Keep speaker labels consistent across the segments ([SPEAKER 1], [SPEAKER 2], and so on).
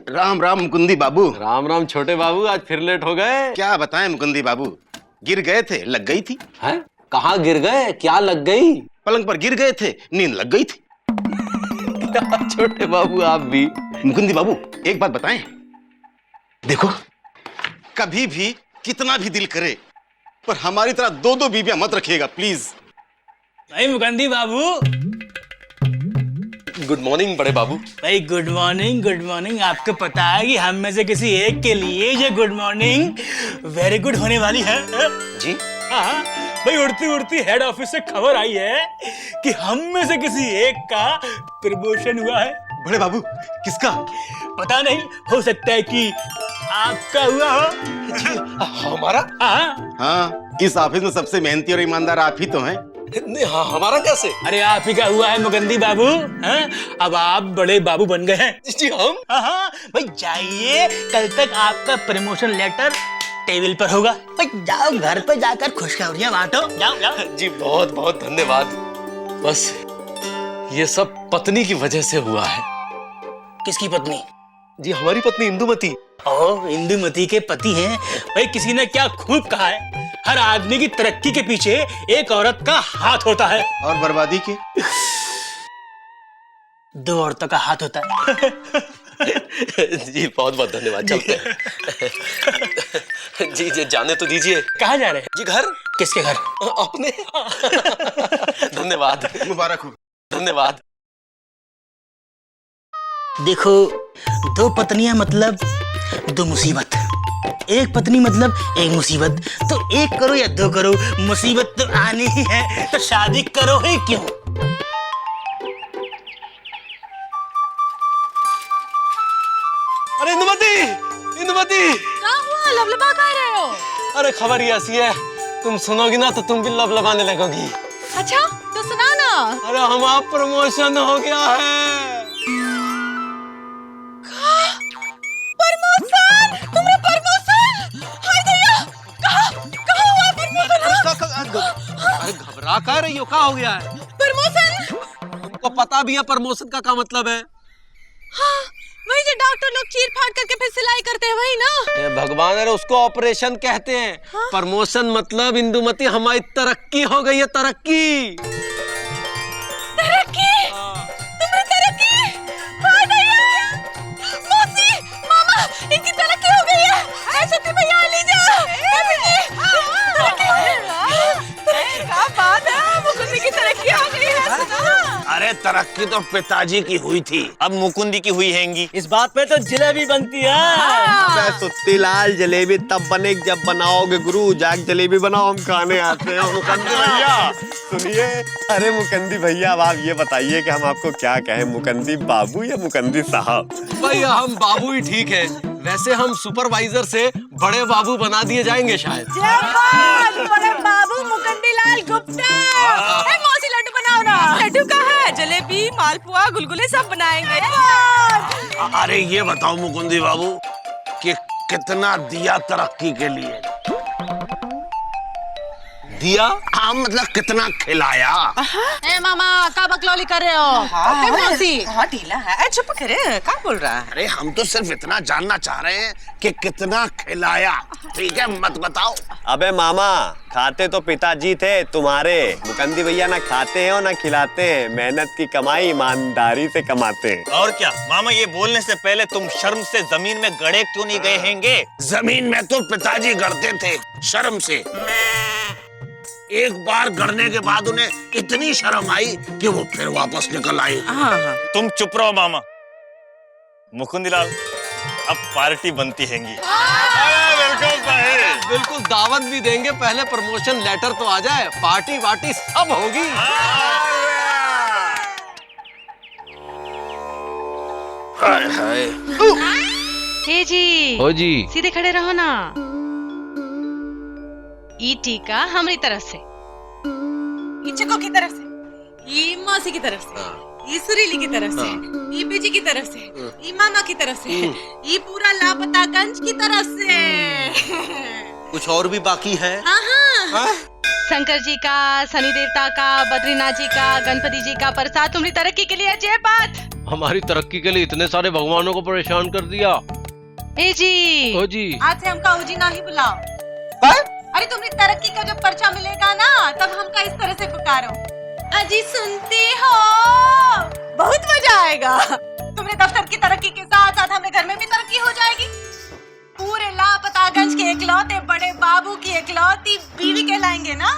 [SPEAKER 1] राम राम मुकुंदी बाबू।
[SPEAKER 2] राम राम छोटे बाबू, आज फिर लेट हो गए।
[SPEAKER 1] क्या बताएं मुकुंदी बाबू, गिर गए थे, लग गई थी।
[SPEAKER 2] हैं? कहाँ गिर गए, क्या लग गई?
[SPEAKER 1] पलंग पर गिर गए थे, नींद लग गई थी।
[SPEAKER 2] छोटे बाबू आप भी।
[SPEAKER 1] मुकुंदी बाबू एक बात बताएं, देखो कभी भी कितना भी दिल करे पर हमारी तरह दो दो बीवियां मत रखिएगा प्लीज।
[SPEAKER 3] भाई मुकुंदी बाबू।
[SPEAKER 2] गुड मॉर्निंग बड़े बाबू।
[SPEAKER 3] भाई गुड मॉर्निंग, गुड मॉर्निंग। आपको पता है कि हम में से किसी एक के लिए ये गुड मॉर्निंग वेरी गुड होने वाली है?
[SPEAKER 2] जी
[SPEAKER 3] हाँ भाई, उड़ती उड़ती हेड ऑफिस से खबर आई है कि हम में से किसी एक का प्रमोशन हुआ है।
[SPEAKER 1] बड़े बाबू किसका?
[SPEAKER 3] पता नहीं, हो सकता है कि आपका हुआ हो।
[SPEAKER 2] हमारा?
[SPEAKER 1] हाँ, इस ऑफिस में सबसे मेहनती और ईमानदार आप ही तो हैं।
[SPEAKER 2] नहीं, हाँ, हमारा कैसे?
[SPEAKER 3] अरे आप ही का हुआ है मुकुंदी बाबू। हैं? अब आप बड़े बाबू बन गए हैं।
[SPEAKER 2] जी हम?
[SPEAKER 3] हाँ भाई जाइए, कल तक आपका प्रमोशन लेटर टेबल पर होगा। भाई जाओ, घर पे जाकर खुशखबरियां बांटो। जाओ जाओ।
[SPEAKER 2] जी बहुत बहुत धन्यवाद। बस ये सब पत्नी की वजह से हुआ है।
[SPEAKER 3] किसकी पत्नी?
[SPEAKER 2] जी हमारी पत्नी इंदुमती।
[SPEAKER 3] ओ, इंदुमती के पति हैं। भाई किसी ने क्या खूब कहा है, हर आदमी की तरक्की के पीछे एक औरत का हाथ होता है
[SPEAKER 1] और बर्बादी के
[SPEAKER 3] दो औरतों का हाथ होता है।
[SPEAKER 2] जी बहुत बहुत धन्यवाद, चलते हैं। जी जी जाने तो दीजिए।
[SPEAKER 3] कहाँ जा रहे हैं?
[SPEAKER 2] जी घर।
[SPEAKER 3] किसके घर?
[SPEAKER 2] अपने। धन्यवाद।
[SPEAKER 1] मुबारक हो।
[SPEAKER 2] धन्यवाद।
[SPEAKER 3] देखो, दो पत्नियां मतलब दो मुसीबत, एक पत्नी मतलब एक मुसीबत। तो एक करो या दो करो, मुसीबत तो आनी ही है, तो शादी करो ही क्यों?
[SPEAKER 2] अरे इंदुमती, इंदुमती।
[SPEAKER 4] क्या हुआ, लबलबा कर रहे हो?
[SPEAKER 2] अरे खबर ही ऐसी है, तुम सुनोगी ना तो तुम भी लबलबाने लगोगी।
[SPEAKER 4] अच्छा तो सुना ना।
[SPEAKER 2] अरे हमारा प्रमोशन हो गया है।
[SPEAKER 4] प्रमोशन? तुम्हारा प्रमोशन? हाय भैया, कहाँ हुआ प्रमोशन?
[SPEAKER 2] अरे घबरा कर रही हो, क्या हो गया है?
[SPEAKER 4] प्रमोशन?
[SPEAKER 2] तुमको पता भी है प्रमोशन का क्या मतलब है?
[SPEAKER 4] हाँ, वही जो डॉक्टर लोग चीर फाड़ करके फिर सिलाई करते हैं, वही ना?
[SPEAKER 2] ए भगवान, अरे उसको ऑपरेशन कहते हैं।
[SPEAKER 4] हाँ?
[SPEAKER 2] प्रमोशन मतलब इंदुमती हमारी तरक्की हो गई है, तरक्की।
[SPEAKER 4] तरक्की? तुम्हारी तरक्की? हाय भैया, मौसी, मामा, इनकी तरक्की हो गई है। ऐसे तो भैया लीजिए। क्या बात है, मुकुंदी की तरक्की हो गई है।
[SPEAKER 5] अरे तरक्की तो पिताजी की हुई थी, अब मुकुंदी की हुई हैंगी।
[SPEAKER 3] इस बात पे तो जलेबी बनती है।
[SPEAKER 5] अबे सुत्ती लाल, जलेबी तब बनेगी जब बनाओगे गुरु। जाग जलेबी बनाओ, हम खाने आते हैं। मुकंदी भैया सुनिए। अरे मुकंदी भैया, अब आप ये बताइए कि हम आपको क्या कहें, मुकंदी बाबू या मुकंदी साहब?
[SPEAKER 2] भैया हम बाबू ही ठीक है, वैसे हम सुपरवाइजर से बड़े बाबू बना दिए जाएंगे शायद।
[SPEAKER 4] बड़े बाबू मुकुंदी लाल गुप्ता। मौसी लड्डू बनाओ ना। लड्डू का है, जलेबी, मालपुआ, गुलगुले सब बनाएंगे।
[SPEAKER 5] अरे ये बताओ मुकुंदी बाबू कि कितना दिया तरक्की के लिए? दिया? हाँ मतलब कितना खिलाया?
[SPEAKER 4] ए मामा, का बकलौली कर रहे हो? मौसी
[SPEAKER 6] हाँ ढीला है, चुप करे, क्या बोल रहा है?
[SPEAKER 5] अरे हम तो सिर्फ इतना जानना चाह रहे हैं कि कितना खिलाया। ठीक है मत बताओ। अबे मामा, खाते तो पिताजी थे तुम्हारे। मुकंदी भैया ना खाते हैं और ना खिलाते हैं, मेहनत की कमाई ईमानदारी से कमाते हैं।
[SPEAKER 7] और क्या मामा, ये बोलने से पहले तुम शर्म से जमीन में गड़े क्यों नहीं गए हैंगे?
[SPEAKER 5] जमीन में तो पिताजी गड़ते थे शर्म से। एक बार गड़ने के बाद उन्हें इतनी शर्म आई कि वो फिर वापस निकल आए।
[SPEAKER 7] तुम चुप रहो मामा। मुकुंदलाल, अब पार्टी बनती हैंगी।
[SPEAKER 2] बिल्कुल दावत भी देंगे, पहले प्रमोशन लेटर तो आ जाए, पार्टी वार्टी सब होगी।
[SPEAKER 5] हाय हाय।
[SPEAKER 8] हे जी,
[SPEAKER 2] हो जी।
[SPEAKER 8] सीधे खड़े रहो ना। ई टीका हमारी तरफ से,
[SPEAKER 4] ई चिको की तरफ से, ई मौसी की तरफ से, ई सुरीली की तरफ से, ई बीजी की तरफ से, ई मामा की तरफ से, ई पूरा लापतागंज की तरफ से।
[SPEAKER 2] कुछ और भी बाकी है?
[SPEAKER 4] हाँ।
[SPEAKER 8] शंकर जी का, शनि देवता का, बद्रीनाथ जी का, गणपति जी का प्रसाद तुम्हारी तरक्की के लिए जय बात।
[SPEAKER 2] हमारी तरक्की के लिए इतने सारे भगवानों को परेशान कर दिया।
[SPEAKER 8] ए जी
[SPEAKER 2] ओ जी
[SPEAKER 4] आज से हमका उजी ना ही बुलाओ। अरे तुम्हें तरक्की का जब पर्चा मिलेगा ना तब हमका इस तरह से पुकारो, अजी सुनती हो, बहुत मजा आएगा। तुम्हारे दफ्तर की तरक्की के साथ साथ हमारे घर में भी तरक्की हो जाएगी। पूरे लापतागंज के इकलौते बड़े बाबू की इकलौती बीवी कहलाएंगे ना।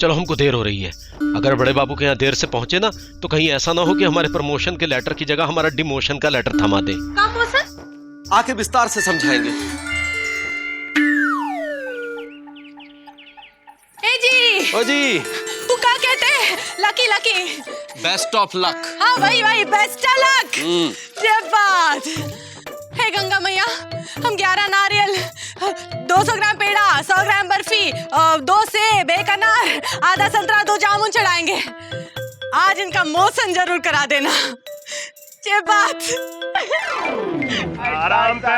[SPEAKER 2] चलो, हमको देर हो रही है। अगर बड़े बाबू के यहाँ देर से पहुंचे ना तो कहीं ऐसा ना हो कि हमारे प्रमोशन के लेटर की जगह हमारा डिमोशन का लेटर थमा दे।
[SPEAKER 4] प्रमोशन?
[SPEAKER 2] आके विस्तार से समझाएंगे।
[SPEAKER 4] ए जी
[SPEAKER 2] ओ जी
[SPEAKER 4] तू क्या कहते हैं? Lucky lucky.
[SPEAKER 2] Best of luck.
[SPEAKER 4] हाँ वही बेस्ट लक। जय बात। हे गंगा मैया, हम 11 नारियल, 200 ग्राम पेड़ा, 100 ग्राम बर्फी, 2 सेब, 1 अनार, आधा संतरा, 2 जामुन चढ़ाएंगे। आज इनका मौसम जरूर करा देना। जय बात।
[SPEAKER 5] आराम से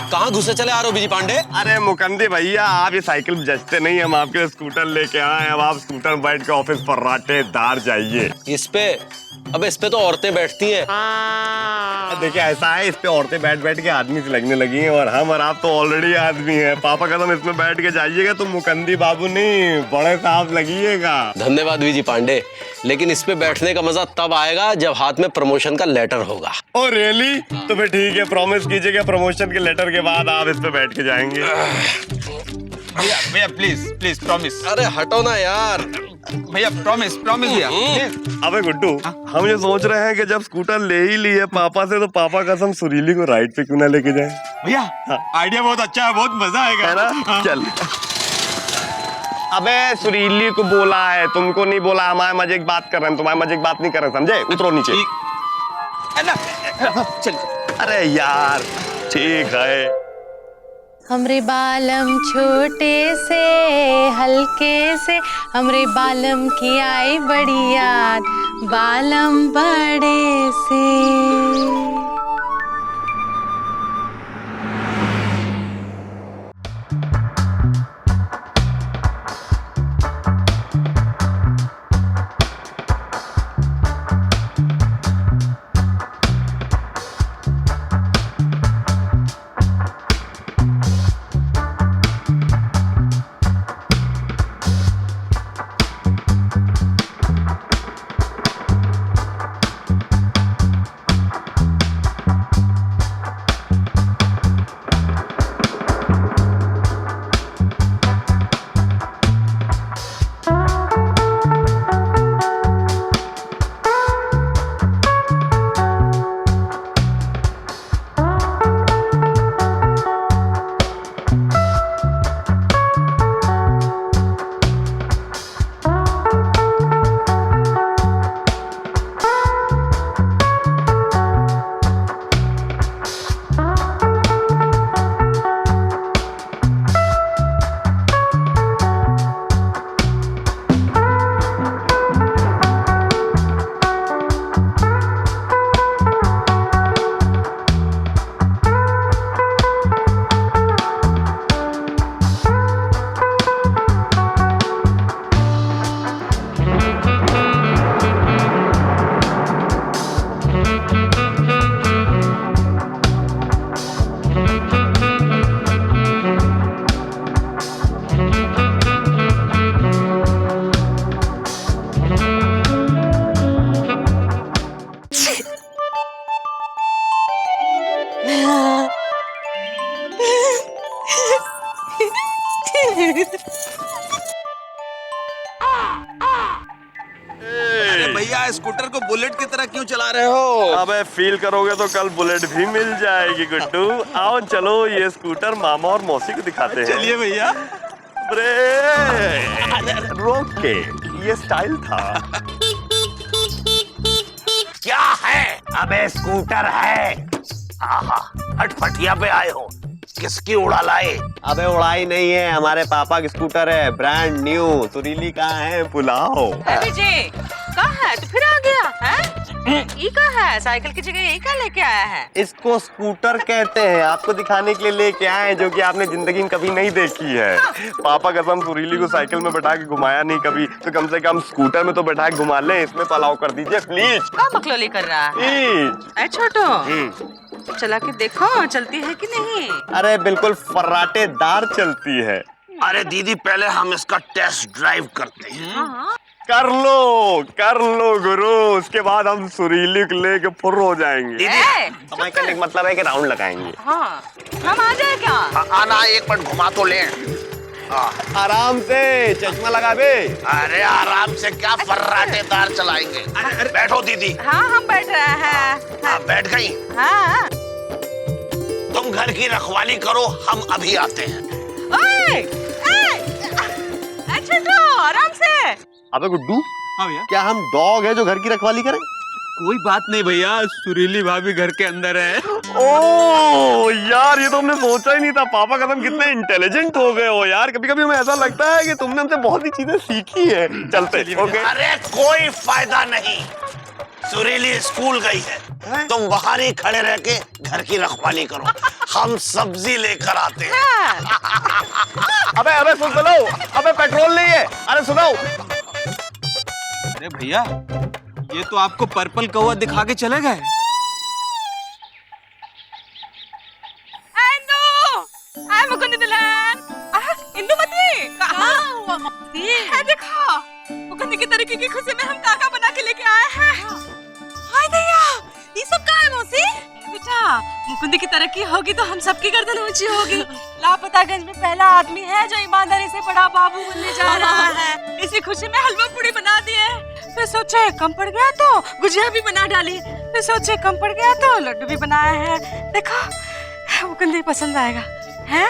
[SPEAKER 2] कहाँ घुसे चले आ रहे हो बीजी पांडे?
[SPEAKER 5] अरे मुकंदी भैया, आप ये साइकिल जचते नहीं, हम आपके लिए स्कूटर लेके आए। अब आप स्कूटर में बैठ के ऑफिस पर राटेदार जाइए।
[SPEAKER 2] इस पे? अबे इस पे तो औरतें बैठती हैं।
[SPEAKER 5] देखिए ऐसा है, इस पे औरतें बैठ बैठ के आदमी से लगने लगी हैं और हम और आप तो ऑलरेडी आदमी हैं। पापा कदम इसमें बैठ के जाइएगा तो मुकंदी बाबू नहीं, बड़े साहब लगिएगा।
[SPEAKER 2] धन्यवाद बीजी पांडे, लेकिन इस पे बैठने का मजा तब आएगा जब हाथ में प्रमोशन का लेटर होगा।
[SPEAKER 5] Oh really? तो फिर ठीक है, प्रॉमिस कीजिएगा प्रमोशन के लेटर के बाद आप इस पे बैठ के जाएंगे।
[SPEAKER 7] भैया भैया प्लीज प्लीज प्रॉमिस।
[SPEAKER 2] अरे हटो ना यार।
[SPEAKER 7] भैया प्रॉमिस प्रॉमिस भैया प्लीज।
[SPEAKER 5] अबे गुड्डू, हम ये सोच रहे हैं कि जब स्कूटर ले ही लिए पापा से तो पापा कसम सुरीली को राइड पे क्यों ना लेके जाए।
[SPEAKER 7] भैया आइडिया बहुत अच्छा है, बहुत मजा आएगा,
[SPEAKER 5] है ना?
[SPEAKER 7] हाँ।
[SPEAKER 5] चल। अबे सुरीली को बोला है, तुमको नहीं बोला। हमारे मजे की बात कर रहे हैं, तुम्हारे मजे की बात नहीं कर रहे, समझे? उतरो नीचे।
[SPEAKER 7] है ना? चल।
[SPEAKER 5] अरे यार ठीक है।
[SPEAKER 9] हमरे बालम छोटे से हल्के से, हमरे बालम की आई बड़ी याद, बालम बड़े से।
[SPEAKER 7] भैया स्कूटर को बुलेट की तरह क्यों चला रहे हो?
[SPEAKER 5] अबे फील करोगे तो कल बुलेट भी मिल जाएगी गुड्डू। आओ चलो, ये स्कूटर मामा और मौसी को दिखाते हैं।
[SPEAKER 7] चलिए भैया।
[SPEAKER 5] रोक के, ये स्टाइल था।
[SPEAKER 10] क्या है? अबे स्कूटर है। आहा, हटपटिया पे आए हो, किसकी उड़ा लाए?
[SPEAKER 5] अबे उड़ाई नहीं है, हमारे पापा की स्कूटर है, ब्रांड न्यू। सुरीली कहाँ है? बुलाओ।
[SPEAKER 6] विजय कहाँ है? तो फिर आ गया है? ये का है? साइकिल की जगह यही का लेके आया है?
[SPEAKER 5] इसको स्कूटर कहते हैं। आपको दिखाने के लिए लेके आए हैं, जो कि आपने जिंदगी में कभी नहीं देखी है। पापा कसम सुरीली को साइकिल में बैठा के घुमाया नहीं कभी, तो कम से कम स्कूटर में तो बैठा के घुमा ले। इसमें तो अलाउ कर दीजिए प्लीज।
[SPEAKER 6] का मखलोली कर रहा है?
[SPEAKER 5] प्लीज।
[SPEAKER 6] ऐ छोटू, चला के देखो चलती है कि नहीं।
[SPEAKER 5] अरे बिल्कुल फर्राटेदार चलती है।
[SPEAKER 10] अरे दीदी, पहले हम इसका टेस्ट ड्राइव करते हैं।
[SPEAKER 5] कर लो गुरु, उसके बाद हम सुरीली को लेके फुर्र हो जाएंगे।
[SPEAKER 10] दीदी,
[SPEAKER 5] हमारे कहने का मतलब है कि राउंड लगाएंगे।
[SPEAKER 6] हाँ, हम आ जाए क्या?
[SPEAKER 10] आना, एक मिनट घुमा तो ले।
[SPEAKER 5] आराम से, चश्मा लगा बे।
[SPEAKER 10] अरे आराम से क्या, फर्राटेदार चलाएंगे। बैठो दीदी।
[SPEAKER 6] हाँ, हम बैठ रहे हैं।
[SPEAKER 10] हाँ, बैठ गई।
[SPEAKER 6] हाँ।
[SPEAKER 10] तुम घर की रखवाली करो, हम अभी आते हैं।
[SPEAKER 6] ओए, छोटू, आराम से।
[SPEAKER 5] अबे गुड्डू, हाँ भैया, क्या हम डॉग है जो घर की रखवाली करें?
[SPEAKER 1] कोई बात नहीं भैया, सुरीली भाभी घर के अंदर है।
[SPEAKER 5] ओ यार, ये तो हमने सोचा ही नहीं था। पापा कसम कितने इंटेलिजेंट हो गए हो यार। कभी कभी हमें ऐसा लगता है कि तुमने हमसे बहुत ही चीजें सीखी है। चलते। ओके।
[SPEAKER 10] अरे कोई फायदा नहीं, सुरीली स्कूल गई है। तुम बाहर ही खड़े रह के घर की रखवाली करो, हम सब्जी लेकर आते हैं।
[SPEAKER 5] अबे सुनो, अबे पेट्रोल नहीं है। अरे सुनो।
[SPEAKER 1] अरे भैया, ये तो आपको पर्पल कौवा दिखा के चले गए।
[SPEAKER 6] मुकुंद दुल्हन, इंदुमती, कहाँ हुआ मौसी? है देखो, मुकुंद की तरक्की की खुशी में हम काका बना के लेके आए हैं। हाय दैया, ये सब क्या है मौसी? बेटा, मुकुंद की तरक्की होगी तो हम सबकी गर्दन ऊंची होगी। लापतागंज में पहला आदमी है जो ईमानदारी से बड़ा बाबू बनने जा रहा है। इसी खुशी में हलवा पूड़ी बना दिए। फिर सोचे कम पड़ गया तो गुजिया भी बना डाली। फिर सोचे कम पड़ गया तो लड्डू भी बनाए हैं। देखो, मुकुंद पसंद आएगा। है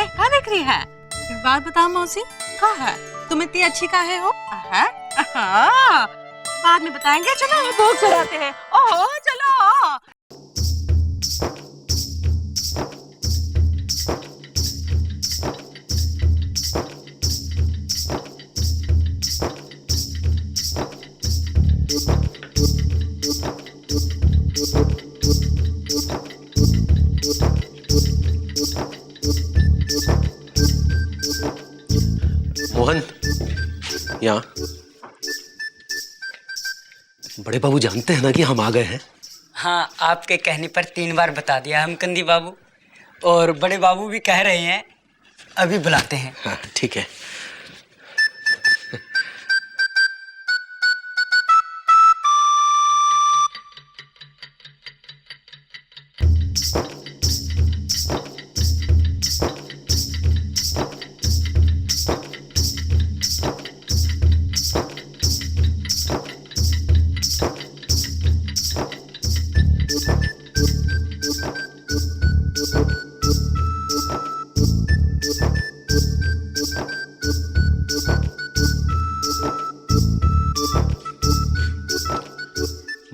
[SPEAKER 6] क्या देख रही है? एक बात बताओ मौसी, क्या है? तुम इतनी अच्छी काहे हो? है? बाद में बताएंगे। चलो भोग चढ़ाते हैं। ओह चलो।
[SPEAKER 2] मोहन, यहाँ। बड़े बाबू जानते हैं ना कि हम आ गए हैं?
[SPEAKER 11] हाँ, आपके कहने पर 3 बार बता दिया हम कंदी बाबू, और बड़े बाबू भी कह रहे हैं अभी बुलाते हैं।
[SPEAKER 2] हाँ, ठीक है।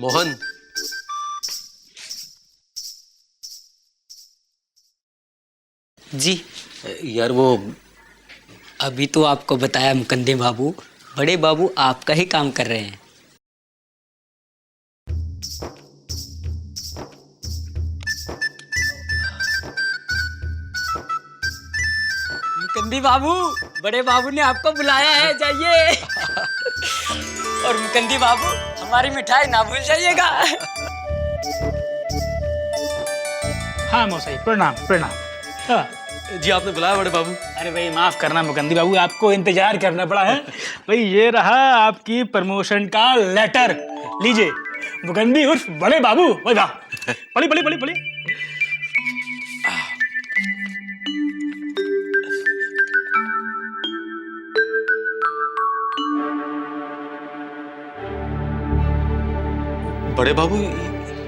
[SPEAKER 2] मोहन,
[SPEAKER 11] जी
[SPEAKER 2] यार वो
[SPEAKER 11] अभी तो आपको बताया मुकंदे बाबू, बड़े बाबू आपका ही काम कर रहे हैं। मुकंदी बाबू, बड़े बाबू ने आपको बुलाया है, जाइए। और मुकंदी बाबू, हमारी मिठाई ना भूल जाइएगा।
[SPEAKER 12] हाँ मौसी, प्रणाम प्रणाम। हाँ।
[SPEAKER 2] जी, आपने बुलाया बड़े बाबू?
[SPEAKER 12] अरे भाई माफ करना मुकंदी बाबू, आपको इंतजार करना पड़ा है। भाई ये रहा आपकी प्रमोशन का लेटर, लीजिए। मुकंदी उर्फ बड़े बाबू, भाई वाह, पढ़ी पढ़ी पढ़ी पढ़ी।
[SPEAKER 2] बड़े बाबू,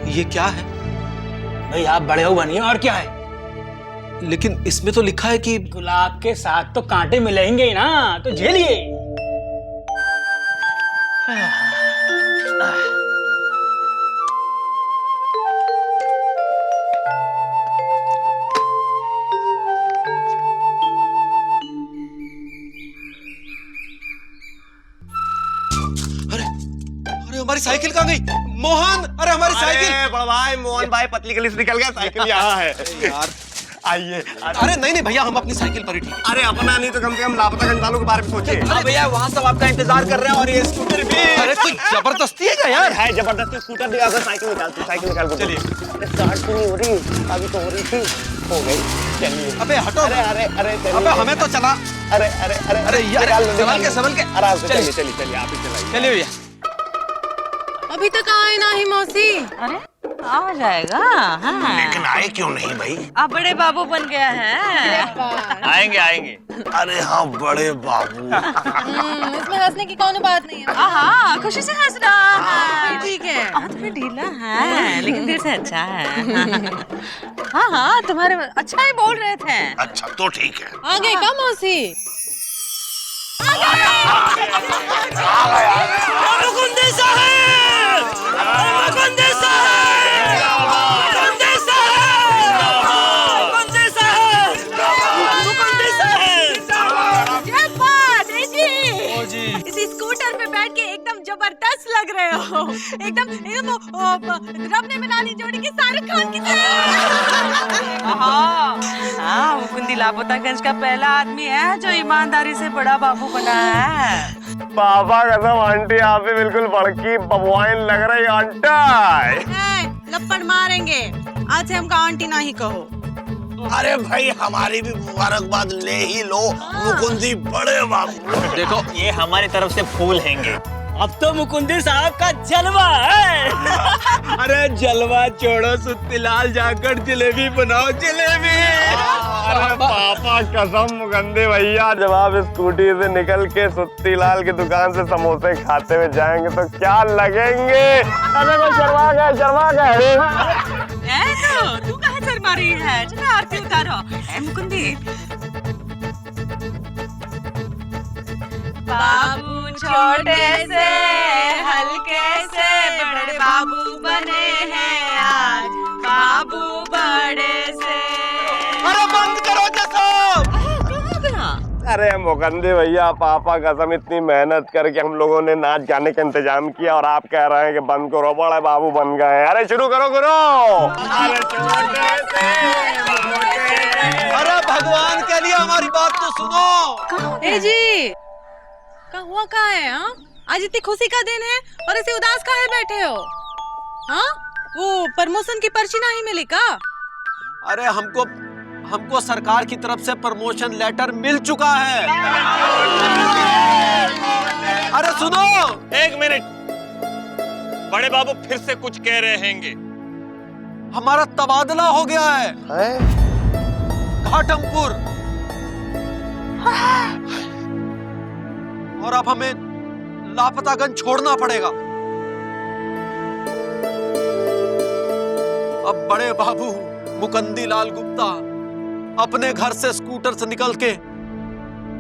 [SPEAKER 2] ये क्या है?
[SPEAKER 12] भाई आप बड़े हो बनिए, और क्या है?
[SPEAKER 2] लेकिन इसमें तो लिखा है कि
[SPEAKER 12] गुलाब के साथ तो कांटे मिलेंगे ही ना, तो झेलिए।
[SPEAKER 2] अरे हमारी साइकिल!
[SPEAKER 1] मोहन, अरे हमारी साइकिल।
[SPEAKER 5] बड़ा भाई मोहन भाई पतली गली से निकल गया, साइकिल यहाँ है
[SPEAKER 1] यार
[SPEAKER 5] आइए।
[SPEAKER 1] अरे नहीं भैया, हम अपनी साइकिल पर ही ठीक।
[SPEAKER 5] अरे अपना नहीं तो कम से कम लापतागंज वालों के बारे में सोचिए।
[SPEAKER 1] अरे भैया वहाँ सब आपका इंतजार कर रहे हैं और ये स्कूटर भी। अरे कोई जबरदस्ती है क्या यार?
[SPEAKER 5] है जबरदस्ती, स्कूटर दिया कर, साइकिल निकाल, साइकिल निकाल के
[SPEAKER 1] चलिए।
[SPEAKER 5] स्टार्ट क्यों नहीं हो रही? अभी तो हो रही थी, हो गई। चलिए।
[SPEAKER 1] अबे हटो।
[SPEAKER 5] अरे अरे अरे
[SPEAKER 1] अबे हमें तो चला।
[SPEAKER 5] अरे अरे अरे
[SPEAKER 1] अरे यार, संभल के
[SPEAKER 5] आराम से चलिए चलिए चलिए, आप ही चलाइए।
[SPEAKER 1] चलिए भैया।
[SPEAKER 4] अभी तक आए ना ही मौसी।
[SPEAKER 6] अरे आ जाएगा। हाँ।
[SPEAKER 10] लेकिन आए क्यों नहीं भाई?
[SPEAKER 6] अब बड़े बाबू बन गया है।
[SPEAKER 7] आएंगे आएंगे।
[SPEAKER 10] अरे हाँ बड़े बाबू।
[SPEAKER 4] इसमें हंसने की कौन बात नहीं है।
[SPEAKER 6] हाँ खुशी से हंस रहा है।
[SPEAKER 4] ठीक है।
[SPEAKER 6] हाथ में ढीला है लेकिन दिल से अच्छा है। हाँ हाँ तुम्हारे अच्छा ही बोल रहे थे।
[SPEAKER 10] अच्छा तो ठीक है।
[SPEAKER 4] आ गए का मौसी?
[SPEAKER 10] मुकुंदी साहब! मुकुंदी साहब! मुकुंदी साहब! मुकुंदी साहब! मुकुंदी साहब!
[SPEAKER 4] जय बात है जी। इस स्कूटर पे बैठ के एकदम जबरदस्त लग रहे हो। एकदम रब ने मिलानी जोड़ी के शाहरुख खान की तरह।
[SPEAKER 6] हाँ मुकुंदी लापतागंज का पहला आदमी है जो ईमानदारी से बड़ा बाबू बना है।
[SPEAKER 5] पापा कसम आंटी आप भी बिल्कुल बड़की बबुआइन लग रही आंटी।
[SPEAKER 4] लपड़ मारेंगे। आज से हमका आंटी ना ही कहो।
[SPEAKER 10] अरे भाई हमारी भी मुबारकबाद ले ही लो, मुकुंदी बड़े बाबू।
[SPEAKER 7] देखो ये हमारी तरफ से फूल हैंगे।
[SPEAKER 11] अब तो मुकुंदी साहब का जलवा है।
[SPEAKER 5] अरे जलवा छोड़ो, सुत्तीलाल जाकर जलेबी बनाओ, जलेबी। अरे पापा कसम मुकुंदी भैया, जब आप स्कूटी से निकल के सुत्तीलाल की दुकान से समोसे खाते हुए जाएंगे तो क्या लगेंगे। अरे वो शर्मा गए।
[SPEAKER 6] तो तू कहाँ शर्मा रही है? चलो आरती उतारो। मुकुंदी बाबू छोटे से हल्के से बड़े बाबू बने हैं आज। बाबू बड़े से।
[SPEAKER 1] अरे बंद करो जसो।
[SPEAKER 5] अरे मुकुंदी भैया, पापा कसम इतनी मेहनत करके हम लोगों ने नाच गाने का इंतजाम किया और आप कह रहे हैं कि बंद करो, बड़े बाबू बन गए। अरे शुरू करो गुरु। अरे छोटे से
[SPEAKER 1] अरे भगवान के लिए हमारी बात तो सुनो।
[SPEAKER 4] ए जी, का हुआ का है? हाँ आज इतनी खुशी का दिन है और ऐसे उदास काहे बैठे हो? हाँ वो प्रमोशन की पर्ची नहीं मिली का?
[SPEAKER 2] अरे हमको सरकार की तरफ से प्रमोशन लेटर मिल चुका है। अरे सुनो,
[SPEAKER 7] एक मिनट, बड़े बाबू फिर से कुछ कह रहे हैंगे।
[SPEAKER 2] हमारा तबादला हो गया है घाटमपुर, और अब हमें लापतागंज छोड़ना पड़ेगा। अब बड़े बाबू मुकुंदी लाल गुप्ता अपने घर से स्कूटर से निकल के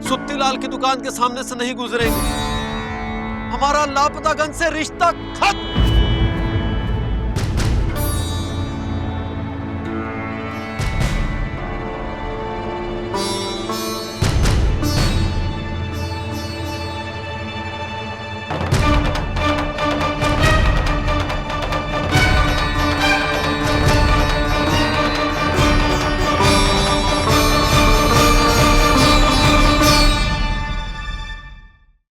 [SPEAKER 2] सुत्तीलाल की दुकान के सामने से नहीं गुजरेंगे। हमारा लापतागंज से रिश्ता खत्म।